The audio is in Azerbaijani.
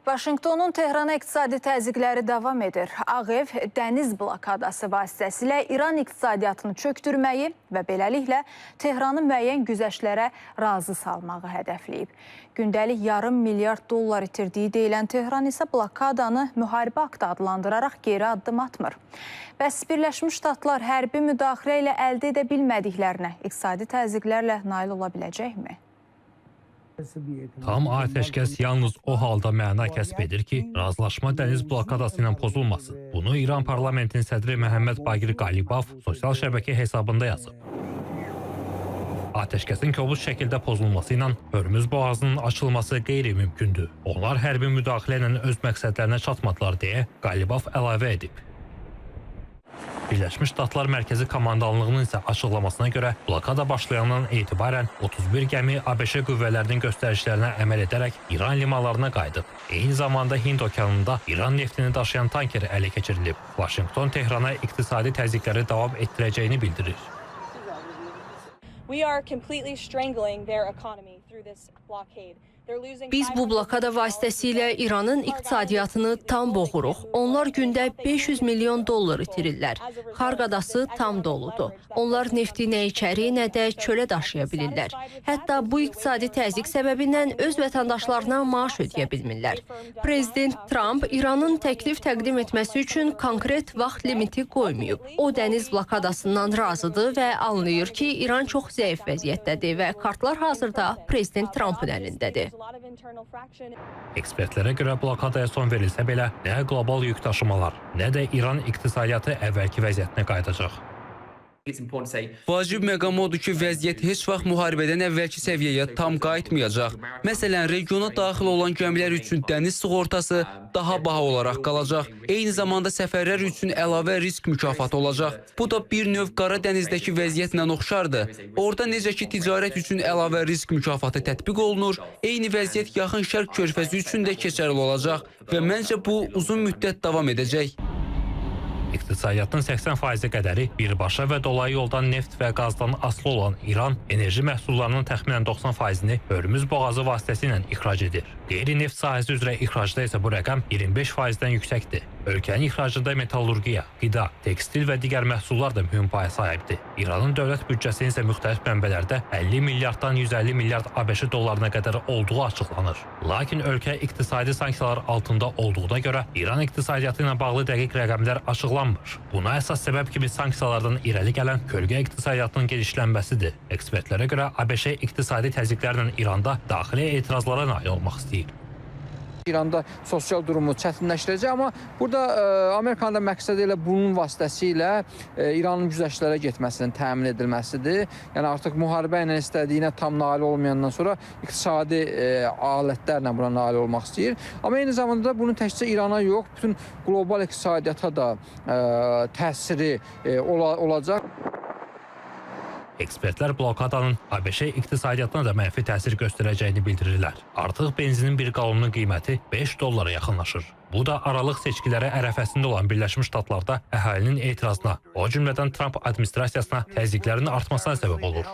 Vaşinqtonun Tehrana iqtisadi təzyiqləri davam edir. Ağ Ev dəniz blokadası vasitəsilə İran iqtisadiyyatını çöktürməyi və beləliklə Tehranı müəyyən güzəştlərə razı salmağı hədəfləyib. Gündəlik $500 milyard itirdiyi deyilən Tehran isə blokadanı müharibə aktı adlandıraraq geri addım atmır. Bəs Birləşmiş Ştatlar hərbi müdaxilə ilə əldə edə bilmədiklərinə iqtisadi təzyiqlərlə nail ola biləcəkmi? Tam atəşkəs yalnız o halda məna kəsb edir ki, razılaşma dəniz blokadası ilə pozulmasın. Bunu İran parlamentinin sədri Məhəmməd Baqir Qalibov sosial şəbəkə hesabında yazıb. Atəşkəsin kobud şəkildə pozulması ilə Hörmüz boğazının açılması qeyri-mümkündür. Onlar hərbi müdaxilə ilə öz məqsədlərinə çatmadılar deyə Qalibov əlavə edib. Birləşmiş Ştatlar Mərkəzi Komandanlığının isə açıqlamasına görə blokada başlayandan etibarən 31 gəmi ABŞ qüvvələrinin göstərişlərinə əməl edərək İran limanlarına qayıdıb. Eyni zamanda Hind okeanında İran neftini daşıyan tanker ələ keçirilib. Vaşinqton Tehrana iqtisadi təzyiqləri davam etdirəcəyini bildirir. Biz bu blokada vasitəsilə İranın iqtisadiyyatını tam boğuruq. Onlar gündə $500 milyon itirirlər. Xarqadası tam doludur. Onlar nefti nə içəri, nə də çölə daşıya bilirlər. Hətta bu iqtisadi təzyiq səbəbindən öz vətəndaşlarına maaş ödəyə bilmirlər. Prezident Trump İranın təklif təqdim etməsi üçün konkret vaxt limiti qoymayıb. O dəniz blokadasından razıdır və anlayır ki, İran çox zəif vəziyyətdədir və kartlar hazırda Prezident Trumpın əlindədir. Ekspertlərə görə blokadaya son verilsə belə nə qlobal yük daşımalar, nə də İran iqtisadiyyatı əvvəlki vəziyyətinə qayıdacaq. Vacib məqam odur ki, vəziyyət heç vaxt müharibədən əvvəlki səviyyəyə tam qayıtmayacaq. Məsələn, regiona daxil olan gəmilər üçün dəniz sığortası daha baha olaraq qalacaq. Eyni zamanda səfərlər üçün əlavə risk mükafatı olacaq. Bu da bir növ Qara dənizdəki vəziyyətlə oxşardır. Orada necə ki, ticarət üçün əlavə risk mükafatı tətbiq olunur, eyni vəziyyət yaxın şərq körfəzi üçün də keçərli olacaq və məncə bu uzun müddət davam edəcək. İqtisadiyyatın 80% qədəri birbaşa və dolayı yoldan neft və qazdan asılı olan İran enerji məhsullarının təxminən 90%-ni Hörmüz boğazı vasitəsilə ixrac edir. Qeyri-neft sahəsi üzrə ixracda isə bu rəqəm 25%-dən yüksəkdir. Ölkənin ixracında metallurgiya, qida, tekstil və digər məhsullar da mühüm paya sahibdir. İranın dövlət büdcəsi isə müxtəlif mənbələrdə 50 milyarddan 150 milyard ABŞ dollarına qədər olduğu açıqlanır. Lakin ölkə iqtisadi sanksiyalar altında olduğuna görə İran iqtisadiyyatı ilə bağlı dəqiq rəqəmlər açıqlanmır. Buna əsas səbəb kimi sanksiyalardan irəli gələn kölgə iqtisadiyyatının genişlənməsidir. Ekspertlərə görə ABŞ iqtisadi təzyiqlərlə İranda daxili etirazlara nail olmaq istəyir. İranda sosial durumu çətinləşdirəcək, amma burada Amerikanın da məqsədi elə bunun vasitəsilə İranın güzəştlərə getməsinin təmin edilməsidir. Yəni artıq müharibə ilə istədiyinə tam nail olmayandan sonra iqtisadi alətlərlə buna nail olmaq istəyir. Amma eyni zamanda da bunun təkcə İrana yox, bütün qlobal iqtisadiyyata da təsiri olacaq. Ekspertlər blokadanın ABŞ iqtisadiyyatına da mənfi təsir göstərəcəyini bildirirlər. Artıq benzinin bir qalonunun qiyməti $5 yaxınlaşır. Bu da aralıq seçkiləri ərəfəsində olan Birləşmiş Ştatlarda əhalinin etirazına, o cümlədən Trump administrasiyasına təzyiqlərin artmasına səbəb olur.